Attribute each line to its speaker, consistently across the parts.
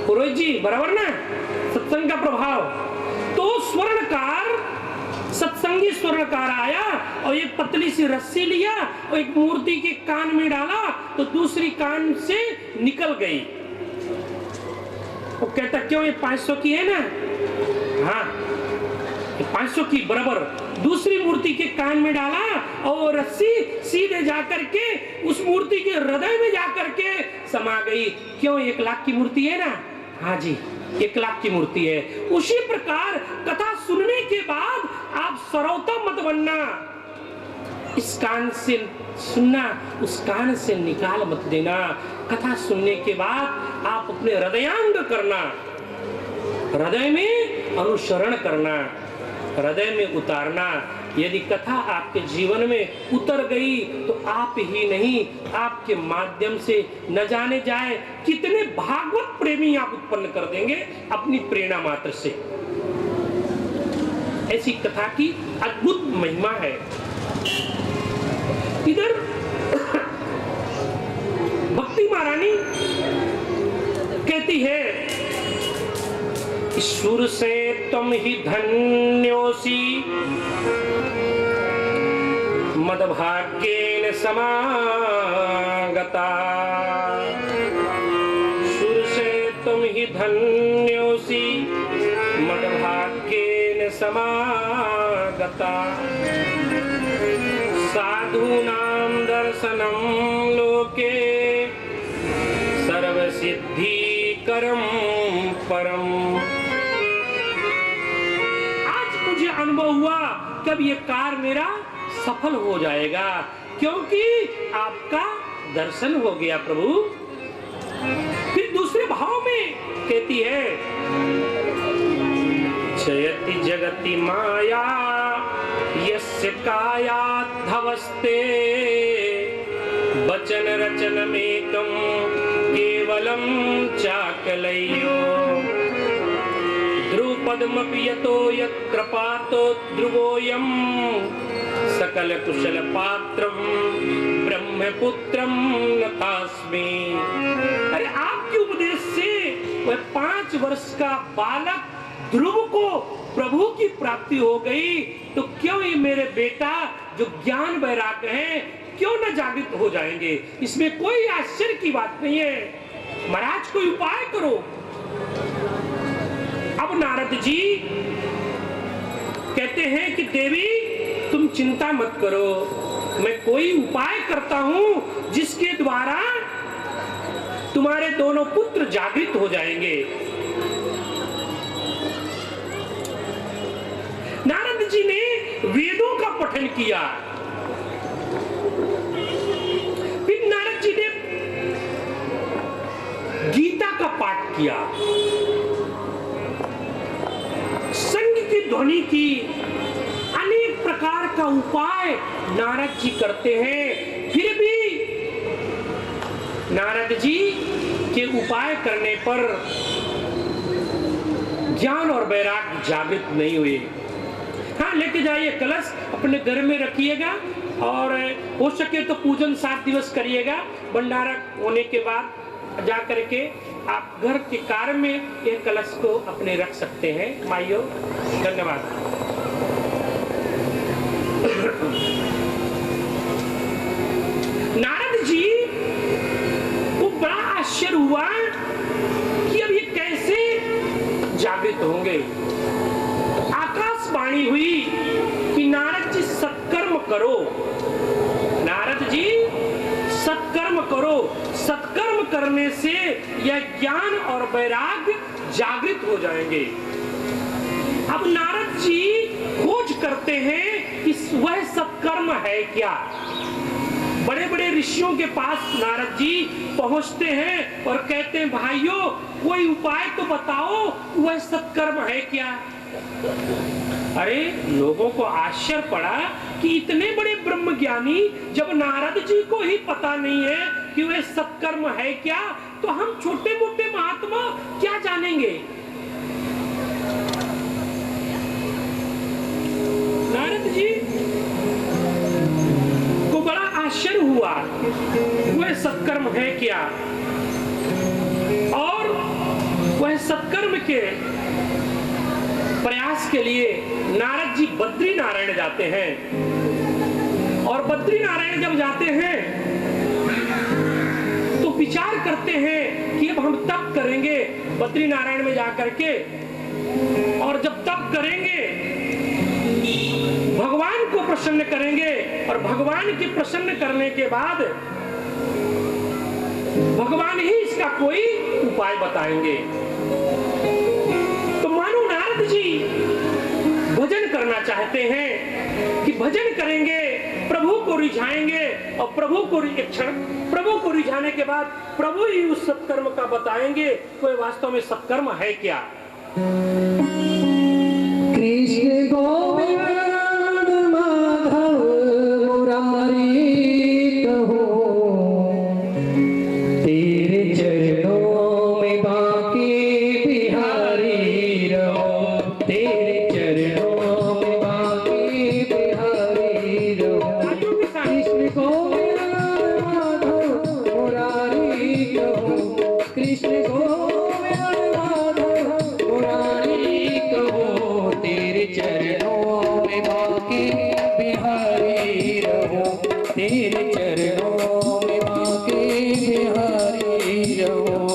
Speaker 1: पुरोहित जी बराबर ना, सत्संग का प्रभाव। तो स्वर्णकार, सत्संगी स्वर्णकार आया और एक पतली सी रस्सी लिया और एक मूर्ति के कान में डाला तो दूसरी कान से निकल गई। वो कहता क्यों, ये 500 की है ना? हाँ 500 की बराबर। दूसरी मूर्ति के कान में डाला और रस्सी सीधे जाकर के उस मूर्ति के हृदय में जाकर के समा गई। क्यों, 1 लाख की मूर्ति है ना? हाँ जी 1 लाख की मूर्ति है। उसी प्रकार कथा सुनने के बाद आप सरौता मत बनना, इस कान से सुनना उस कान से निकाल मत देना। कथा सुनने के बाद आप अपने हृदयांग करना, हृदय में अनुसरण करना, हृदय में उतारना। यदि कथा आपके जीवन में उतर गई तो आप ही नहीं, आपके माध्यम से न जाने जाए कितने भागवत प्रेमी आप उत्पन्न कर देंगे अपनी प्रेरणा मात्र से। ऐसी कथा की अद्भुत महिमा है। इधर भक्ति महारानी कहती है, ईश्वर से तुम ही धन्योसी मदभाग्येन समागता। ईश्वर से तुम ही धन्योसी मदभाग्येन समागता। साधूनां दर्शनं लोके सर्वसिद्धिकरं परम। आज मुझे अनुभव हुआ कि अब ये कार्य मेरा सफल हो जाएगा क्योंकि आपका दर्शन हो गया प्रभु। फिर दूसरे भाव में कहती है, जयति जगति माया यस्य कायाद्धवस्ते वचन रचनमेकं केवलं चाकलय्यो। ध्रुवपदमपि यतो यत्कृपातो ध्रुवोऽयं सकल कुशल पात्रं ब्रह्मपुत्रं नतास्मि। अरे आपके उपदेश से वह 5 वर्ष का बालक ध्रुव को प्रभु की प्राप्ति हो गई, तो क्यों ये मेरे बेटा जो ज्ञान वैराग्य है क्यों न जागृत हो जाएंगे? इसमें कोई आश्चर्य की बात नहीं है। महाराज कोई उपाय करो। अब नारद जी कहते हैं कि देवी तुम चिंता मत करो, मैं कोई उपाय करता हूं जिसके द्वारा तुम्हारे दोनों पुत्र जागृत हो जाएंगे। नारद जी ने वेदों का पठन किया, फिर नारद जी ने गीता का पाठ किया, संग की ध्वनि की, अनेक प्रकार का उपाय नारद जी करते हैं। फिर भी नारद जी के उपाय करने पर ज्ञान और वैराग्य जागृत नहीं हुए। हाँ, लेके जाइए कलश, अपने घर में रखिएगा और हो सके तो पूजन 7 दिवस करिएगा। भंडारा होने के बाद जा करके आप घर के कार्य में ये कलश को अपने रख सकते हैं। माइयों धन्यवाद। नारद जी को बड़ा आश्चर्य हुआ कि अब ये कैसे जागृत होंगे। आकाशवाणी हुई कि नारद जी सत्कर्म करो, नारद जी सत्कर्म करो, सत्कर्म करने से यह ज्ञान और वैराग्य जागृत हो जाएंगे। अब नारद जी खोज करते हैं कि वह सत्कर्म है क्या। बड़े बड़े ऋषियों के पास नारद जी पहुंचते हैं और कहते हैं भाइयों कोई उपाय तो बताओ, वह सत्कर्म है क्या। अरे लोगों को आश्चर्य पड़ा कि इतने बड़े ब्रह्मज्ञानी जब नारद जी को ही पता नहीं है कि वह सत्कर्म है क्या, तो हम छोटे मोटे महात्मा क्या जानेंगे। किया और वह सत्कर्म के प्रयास के लिए नारद जी बद्री नारायण जाते हैं। और बद्री नारायण जब जाते हैं तो विचार करते हैं कि अब हम तप करेंगे बद्री नारायण में जाकर के, और जब तप करेंगे भगवान को प्रसन्न करेंगे, और भगवान के प्रसन्न करने के बाद भगवान ही इसका कोई उपाय बताएंगे। तो मानो नारद जी भजन करना चाहते हैं कि भजन करेंगे, प्रभु को रिझाएंगे, और प्रभु को रिझाने के बाद प्रभु ही उस सत्कर्म का बताएंगे कोई वास्तव में सत्कर्म है क्या।
Speaker 2: कृष्ण गोविंद माधव मुरारी कहो, तेरे चरणों में बाकी बिहारी रहो, तेरे चरणों में बाकी बिहारी रहो। कृष्ण गोविंद माधव मुरारी कहो, कृष्ण गोविंद माधव मुरारी कहो, तेरे चरणों में बाकी बिहारी रहो, तेरे चरणों में बाकी बिहारी रहो।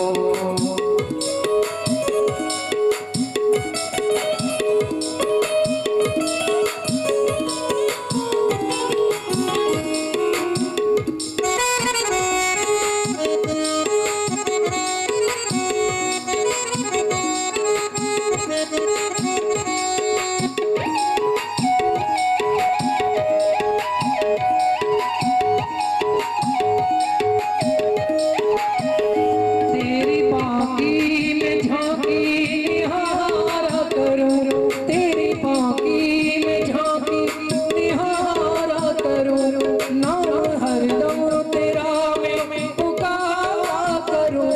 Speaker 2: तेरी बाकी में झांकी निहारा करूं, तेरी बाकी में झांकी निहारा करूं, नाम हरदम तेरा मैं पुकारा करूं,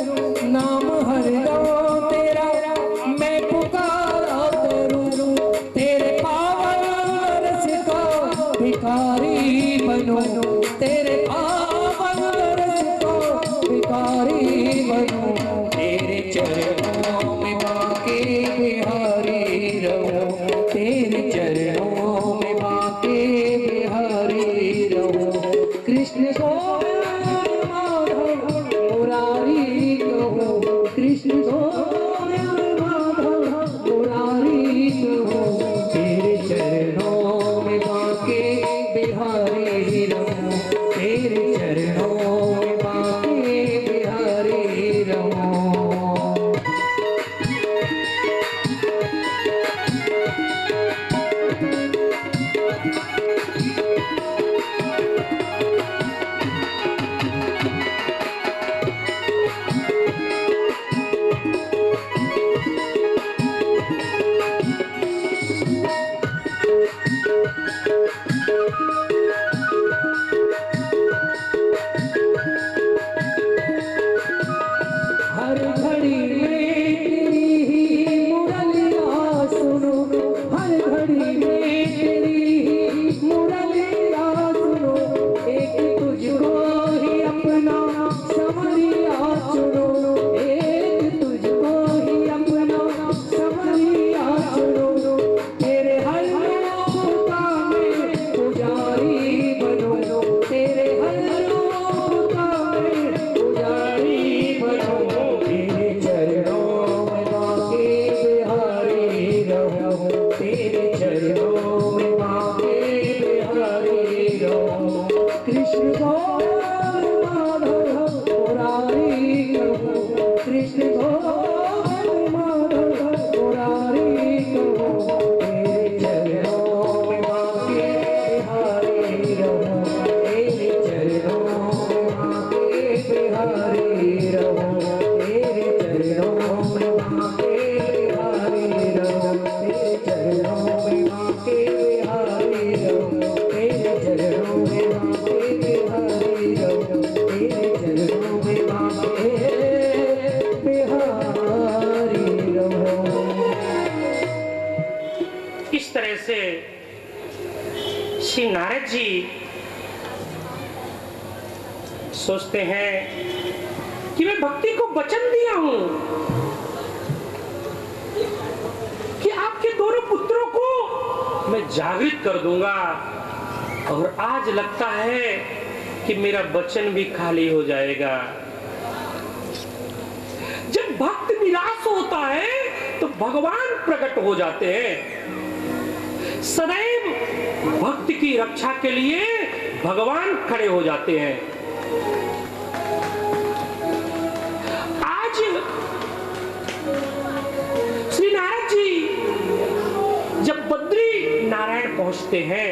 Speaker 2: नाम हरदम तेरा मैं पुकारा करूं, तेरे पावन रस का भिखारी बनूं, तेरे पावन रस का भिखारी बनूं, तेरे चरणों में बाकी बिहारी रहूं, तेरे चरणों में बाकी बिहारी रहूं। कृष्ण गोविंद माधव मुरारी कहो, कृष्ण गोविंद माधव मुरारी कहो, तेरे चरणों में बाकी बिहारी रहूं, तेरे चरणों में बाकी बिहारी रहूं। हर घड़ी में तेरी ही मुरलिया सुनो, हर घड़ी में तेरी ही मुरलिया सुनो, एक तुझको ही अपना समरिया चुनो, एक तुझको ही अपना समरिया चुनो, तेरे हर रूप का मैं पुजारी बनूं, तेरे हर रूप का मैं पुजारी बनूं, तेरे चरणों में बाकी बिहारी रहूं, तेरे चरणों में बाकी बिहारी रहूं। कृष्ण गोविंद माधव मुरारी कहो, कृष्ण गोविंद माधव मुरारी कहो, तेरे चरणों में बाकी बिहारी रहूं, तेरे चरणों में बाकी बिहारी रहूं, तेरे चरणों में बाकी बिहारी रहूं, तेरे चरणों में बाकी बिहारी रहूं, तेरे चरणों में बाकी बिहारी रहूं, तेरे चरणों में बाकी बिहारी रहूं।
Speaker 1: इस तरह से श्री नारद जी सोचते हैं कि मैं भक्ति को वचन दिया हूं कि आपके दोनों पुत्रों को मैं जागृत कर दूंगा, और आज लगता है कि मेरा वचन भी खाली हो जाएगा। जब भक्त निराश होता है तो भगवान प्रकट हो जाते हैं। सदैव भक्त की रक्षा के लिए भगवान खड़े हो जाते हैं। आज श्री नारद जी जब बद्री नारायण पहुंचते हैं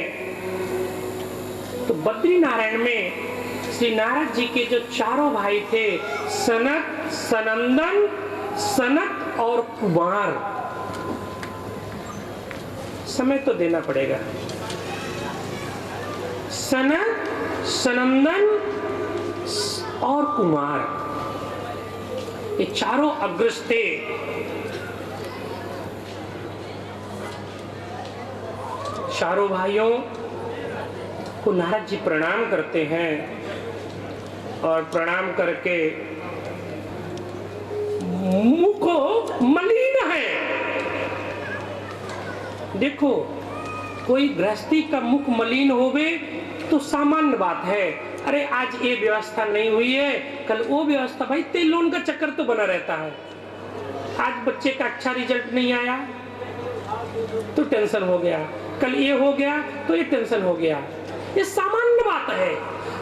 Speaker 1: तो बद्री नारायण में श्री नारद जी के जो चारों भाई थे, सनत, सनंदन, सनत और कुमार, समय तो देना पड़ेगा, सनत, सनंदन और कुमार, ये चारों अग्रज थे। चारों भाइयों को नारद जी प्रणाम करते हैं और प्रणाम करके मुख मलिन है। देखो, कोई गृहस्थी का मुख मलिन होवे तो सामान्य बात है। अरे आज ये व्यवस्था नहीं हुई है, कल वो व्यवस्था, भाई तेल लोन का चक्कर तो बना रहता है। आज बच्चे का अच्छा रिजल्ट नहीं आया तो टेंशन हो गया, कल ये हो गया तो ये टेंशन हो गया, ये सामान्य बात है।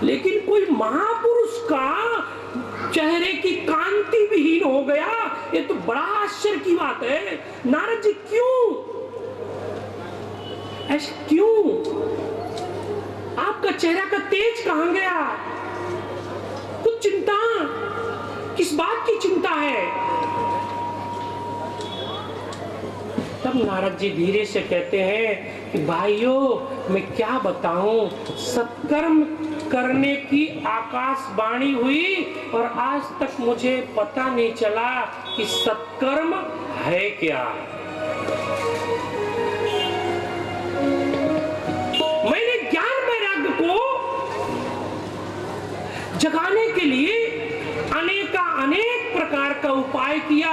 Speaker 1: लेकिन कोई महापुरुष का चेहरे की कांति विहीन हो गया, ये तो बड़ा आश्चर्य की बात है। नारद जी क्यों ऐसा, क्यों आपका चेहरा का तेज कहां गया? कुछ चिंता, किस बात की चिंता है? तब नारद जी धीरे से कहते हैं कि भाइयों मैं क्या बताऊं, सत्कर्म करने की आकाशवाणी हुई और आज तक मुझे पता नहीं चला कि सत्कर्म है क्या। मैंने ज्ञान वैराग्य को जगाने के लिए अनेक प्रकार का उपाय किया,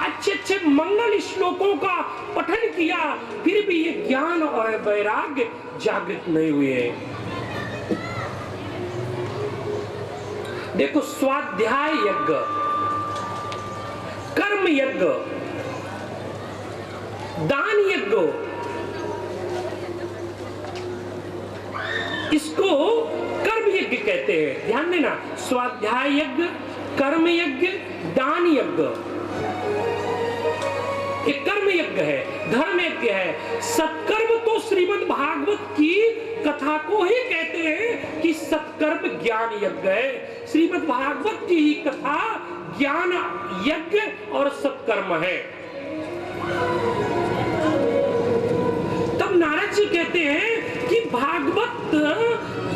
Speaker 1: अच्छे अच्छे मंगल श्लोकों का पठन किया, फिर भी ये ज्ञान और वैराग्य जागृत नहीं हुए। देखो, स्वाध्याय यज्ञ, कर्म यज्ञ, दान यज्ञ, इसको कर्म यज्ञ कहते हैं। ध्यान देना, स्वाध्याय यज्ञ, कर्म यज्ञ, दान यज्ञ, एक कर्म यज्ञ है, धर्म यज्ञ है। सत्कर्म तो श्रीमद् भागवत की कथा को ही कहते हैं कि सत्कर्म ज्ञान यज्ञ है। श्रीमद् भागवत की ही कथा ज्ञान यज्ञ और सत्कर्म है। तब नारद जी कहते हैं कि भागवत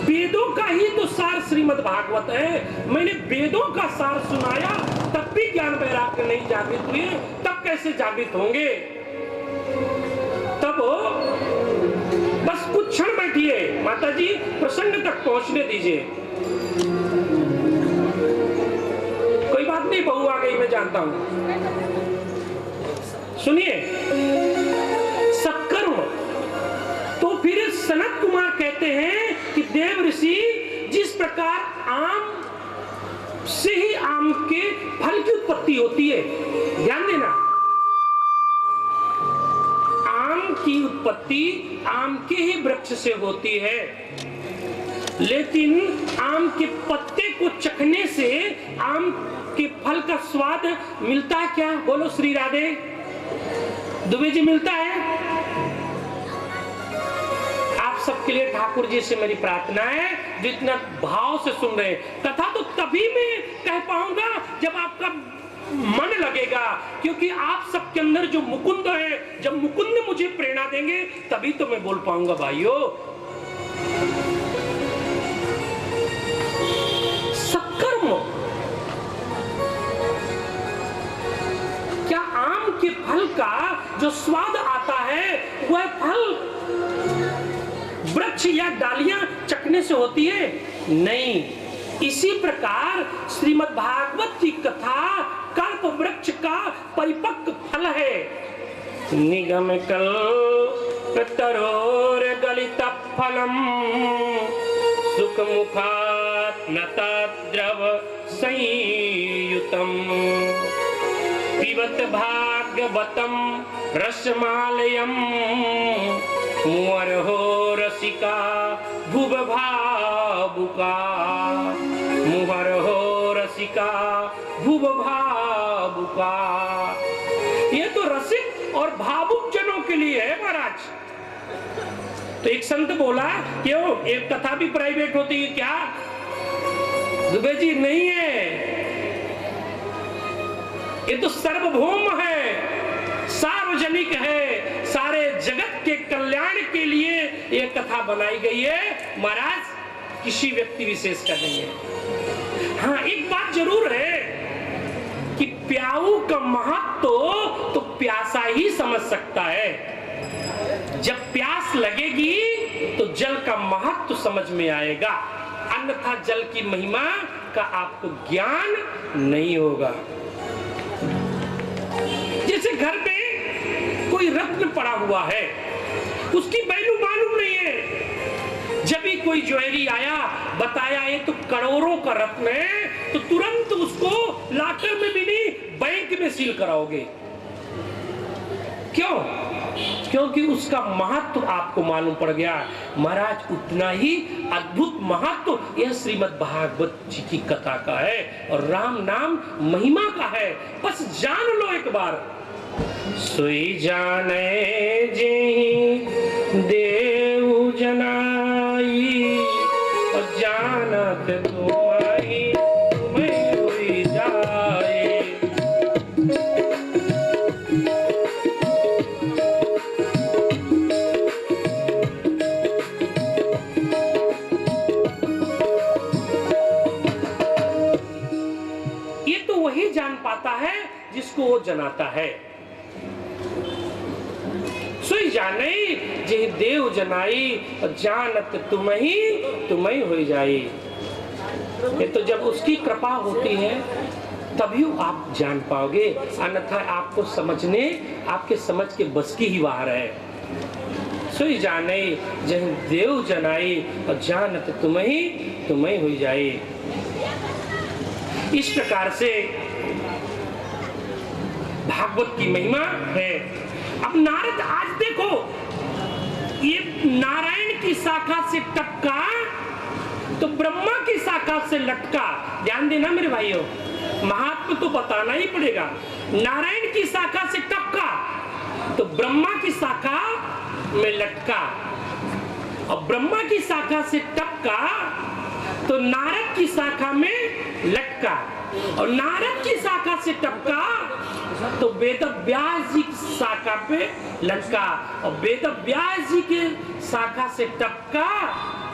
Speaker 1: वेदों का ही तो सार श्रीमद् भागवत है। मैंने वेदों का सार सुनाया तब भी ज्ञान वैराग्य नहीं जागृत हुए, तब कैसे जागृत होंगे? तब बस कुछ क्षण बैठिए माता जी, प्रसंग तक पहुंचने दीजिए। कोई बात नहीं, बहू आ गई मैं जानता हूं। सुनिए, सत्कर्म तो फिर सनत कुमार कहते हैं कि देव ऋषि, जिस प्रकार आम से ही आम के फल की उत्पत्ति होती है, ध्यान देना, आम की उत्पत्ति आम के ही वृक्ष से होती है, लेकिन आम के पत्ते को चखने से आम के फल का स्वाद मिलता है क्या? बोलो श्री राधे। दुबे जी, मिलता है? आप सबके लिए ठाकुर जी से मेरी प्रार्थना है, जितना भाव से सुन रहे हैं कथा, तो तभी मैं कह पाऊंगा जब आपका मन लगेगा, क्योंकि आप सबके अंदर जो मुकुंद है, जब मुकुंद मुझे प्रेरणा देंगे तभी तो मैं बोल पाऊंगा। भाइयों, सत्कर्म क्या आम के फल का जो स्वाद आता है वह फल वृक्ष या डालियां चखने से होती है? नहीं, इसी प्रकार श्रीमद् भागवत की कथा कल्प वृक्ष का परिपक्व फल है। निगम कल्पतरोर गलित फलम सुख मुखात नतद्रव संयुतम पिबत भागवतम रसमालयम मुहरहो रसिका भुव भावुका मुहरहो रसिका भुव भावुका। ये तो रसिक और भावुक जनों के लिए है महाराज। तो एक संत बोला क्यों एक कथा भी प्राइवेट होती है क्या? दुबे जी नहीं है, ये तो सार्वभौम है, सार्वजनिक है, सारे जगत के कल्याण के लिए ये कथा बनाई गई है महाराज, किसी व्यक्ति विशेष का नहीं है। हाँ एक बात जरूर है कि प्याऊ का महत्व तो प्यासा ही समझ सकता है। जब प्यास लगेगी तो जल का महत्व समझ में आएगा, अन्यथा जल की महिमा का आपको ज्ञान नहीं होगा। जैसे घर पे कोई रत्न पड़ा हुआ है, उसकी वैल्यू मालूम नहीं है, जब भी कोई ज्वेलरी आया बताया ये तो करोड़ों का रत्न है, तो तुरंत उसको लाकर में भी नहीं बैंक में सील कराओगे। क्यों? क्योंकि उसका महत्व आपको मालूम पड़ गया। महाराज उतना ही अद्भुत महत्व यह श्रीमद् भागवत जी की कथा का है और राम नाम महिमा का है, बस जान लो एक बार। सोई जाने जेहि देव जनाई और जानत तुम्हारी तुम्हें होई जाए। ये तो वही जान पाता है जिसको वो जनाता है। सोई जाने जे देव जनाई और जानत तुम्हें हो जाई। ये तो जब उसकी कृपा होती है तभी आप जान पाओगे, अन्यथा आपको समझने आपके समझ के बस की ही बाहर है। सोई जाने जे देव जनाई और जानत तुम्हें हो जाई। इस प्रकार से भागवत की महिमा है। अब नारद आज देखो ये नारायण की शाखा से टपका तो ब्रह्मा की शाखा से लटका। ध्यान देना मेरे भाइयों, महात्मा तो बताना ही पड़ेगा। नारायण की शाखा से टपका तो ब्रह्मा की शाखा में लटका, और ब्रह्मा की शाखा से टपका तो नारद की शाखा में लटका, और नारद की शाखा से टपका तो वेद व्यास जी की शाखा पे लटका, और वेद व्यास जी के शाखा से टपका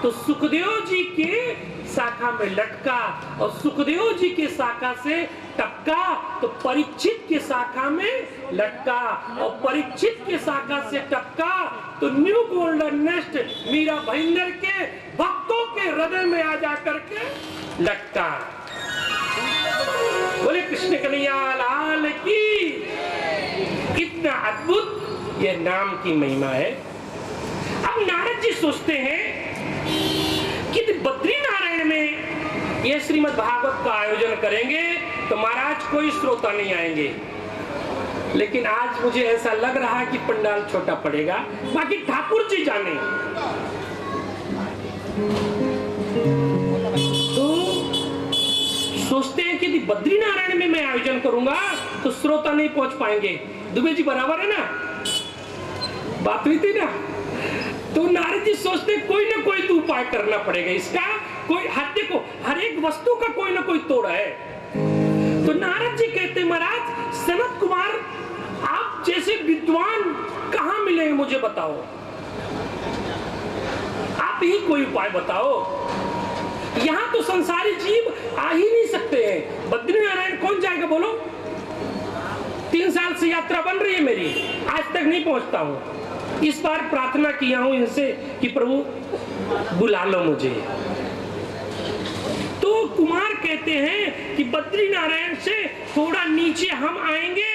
Speaker 1: तो सुखदेव जी के शाखा में लटका, और सुखदेव जी के शाखा से टपका तो परीक्षित के शाखा में लटका, और परीक्षित के शाखा से टपका तो new golden nest Mira Bhayandar के भक्तों के हृदय में आ जा करके लटका। बोले कृष्ण कन्हैया लाल की। इतना अद्भुत ये नाम की महिमा है। अब नारद जी सोचते हैं कि बद्री नारायण में ये श्रीमद् भागवत का आयोजन करेंगे तो महाराज कोई श्रोता नहीं आएंगे, लेकिन आज मुझे ऐसा लग रहा है कि पंडाल छोटा पड़ेगा, बाकी ठाकुर जी जाने। तो सोचते हैं कि बद्री नारायण में मैं आयोजन करूंगा तो श्रोता नहीं पहुंच पाएंगे। दुबे जी बराबर है ना, बात हुई थी ना। तो नारद जी सोचते कोई ना कोई तो उपाय करना पड़ेगा इसका, कोई हाथ देखो हर एक वस्तु का कोई ना कोई तोड़ है। तो नारद जी कहते महाराज सनत कुमार आप जैसे विद्वान कहाँ मिले मुझे बताओ, आप ही कोई उपाय बताओ। यहाँ तो संसारी जीव आ ही नहीं सकते हैं, बद्री नारायण कौन जाएगा बोलो। 3 साल से यात्रा बन रही है मेरी, आज तक नहीं पहुंचता हूँ। इस बार प्रार्थना किया हूं इनसे कि प्रभु बुला लो मुझे। तो कुमार कहते हैं कि बद्री नारायण से थोड़ा नीचे हम आएंगे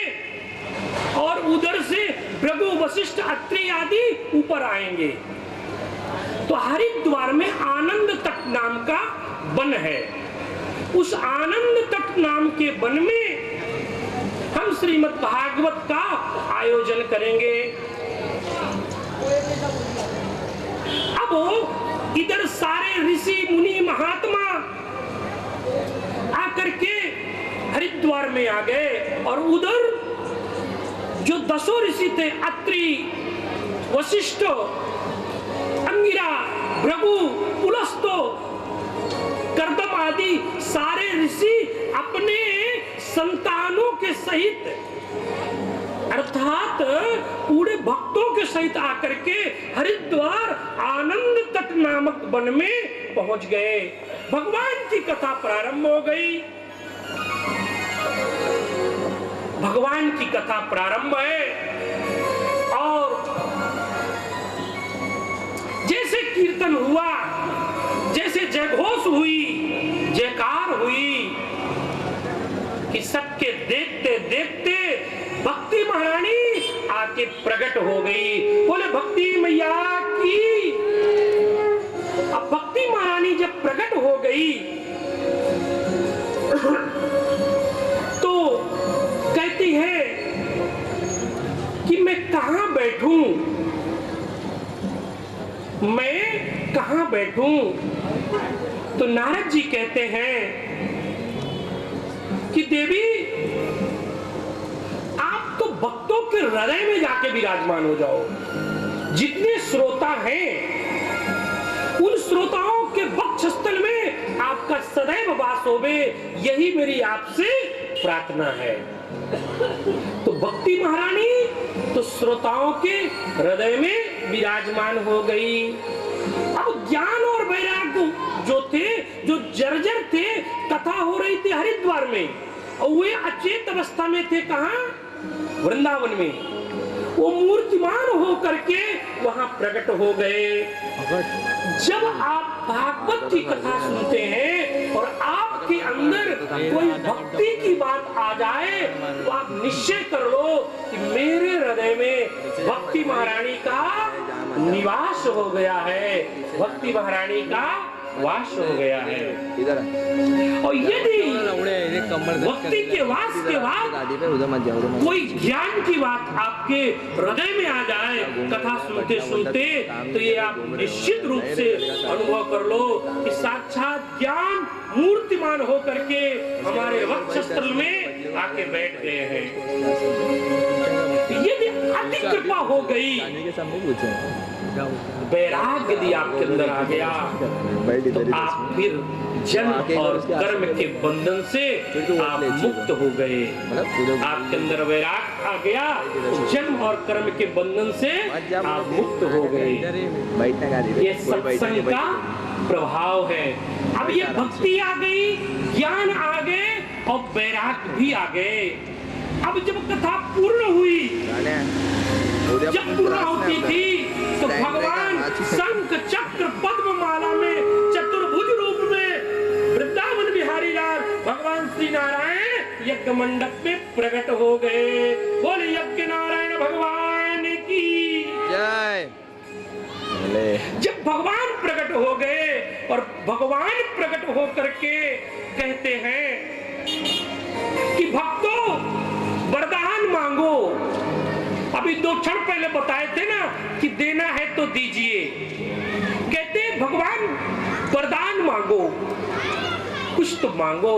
Speaker 1: और उधर से भृगु वशिष्ठ अत्रि आदि ऊपर आएंगे। तो हरिद्वार में आनंद तट नाम का वन है। उस आनंद तट नाम के वन में हम श्रीमद् भागवत का आयोजन करेंगे। अब इधर सारे ऋषि मुनि महात्मा आकर के हरिद्वार में आ गए और उधर जो 10 ऋषि थे, अत्रि, वशिष्ठ, अंगिरा, भृगु, पुलस्तो, कर्दम आदि सारे ऋषि अपने संतानों के सहित अर्थात पूरे भक्तों के सहित आकर के हरिद्वार आनंद तट नामक वन में पहुंच गए। भगवान की कथा प्रारंभ हो गई। भगवान की कथा प्रारंभ है और जैसे कीर्तन हुआ, जैसे जयघोष हुई, जयकार हुई कि सबके देखते देखते भक्ति महारानी आके प्रकट हो गई। बोले भक्ति मैया की। अब भक्ति महारानी जब प्रकट हो गई तो कहती है कि मैं कहां बैठूं, मैं कहां बैठूं। तो नारद जी कहते हैं कि देवी आप तो भक्तों के हृदय में जाके विराजमान हो जाओ। जितने श्रोता हैं उन श्रोताओं के वक्षस्थल में आपका सदैव वास होवे, यही मेरी आपसे प्रार्थना है। तो भक्ति महारानी तो श्रोताओं के हृदय में विराजमान हो गई। अब ज्ञान और वैराग्य जो थे, जो जर्जर थे, कथा हो रही थी हरिद्वार में और वे अचेत अवस्था में थे। कहां? वृंदावन में। वो मूर्तिमान हो करके वहां प्रकट हो गए। जब आप भागवत की कथा सुनते हैं और आपके अंदर कोई भक्ति की बात आ जाए तो आप निश्चय कर लो कि मेरे हृदय में भक्ति महारानी का निवास हो गया है, भक्ति महारानी का वास हो गया है। और यदि भक्ति के वास के बाद कोई ज्ञान की बात आपके हृदय में आ जाए कथा सुनते सुनते, तो ये आप निश्चित रूप से अनुभव कर लो कि साक्षात ज्ञान मूर्तिमान हो करके हमारे वक्षस्थल में आके बैठ गए हैं। यदि अति कृपा हो गई, वैराग्य यदि आपके अंदर आ गया तो आप फिर जन्म और कर्म के बंधन से आप मुक्त हो गए। आपके अंदर वैराग्य आ गया तो जन्म और कर्म के बंधन से आप मुक्त हो गए। ये सत्संग का प्रभाव है। अब ये भक्ति आ गई, ज्ञान आ गए और वैराग्य भी आ गए। अब जब कथा पूर्ण हुई, जब पूर्ण होती थी तो भगवान शंख चक्र पद्म माला में चतुर्भुज रूप में वृंदावन बिहारी लाल भगवान श्री नारायण यज्ञ मंडप में प्रकट हो गए। बोले यज्ञ नारायण भगवान की जय। जब भगवान प्रकट हो गए और भगवान प्रकट हो करके कहते हैं कि भक्तों वरदान मांगो। अभी 2 क्षण पहले बताए थे ना कि देना है तो दीजिए। कहते भगवान वरदान मांगो, कुछ तो मांगो।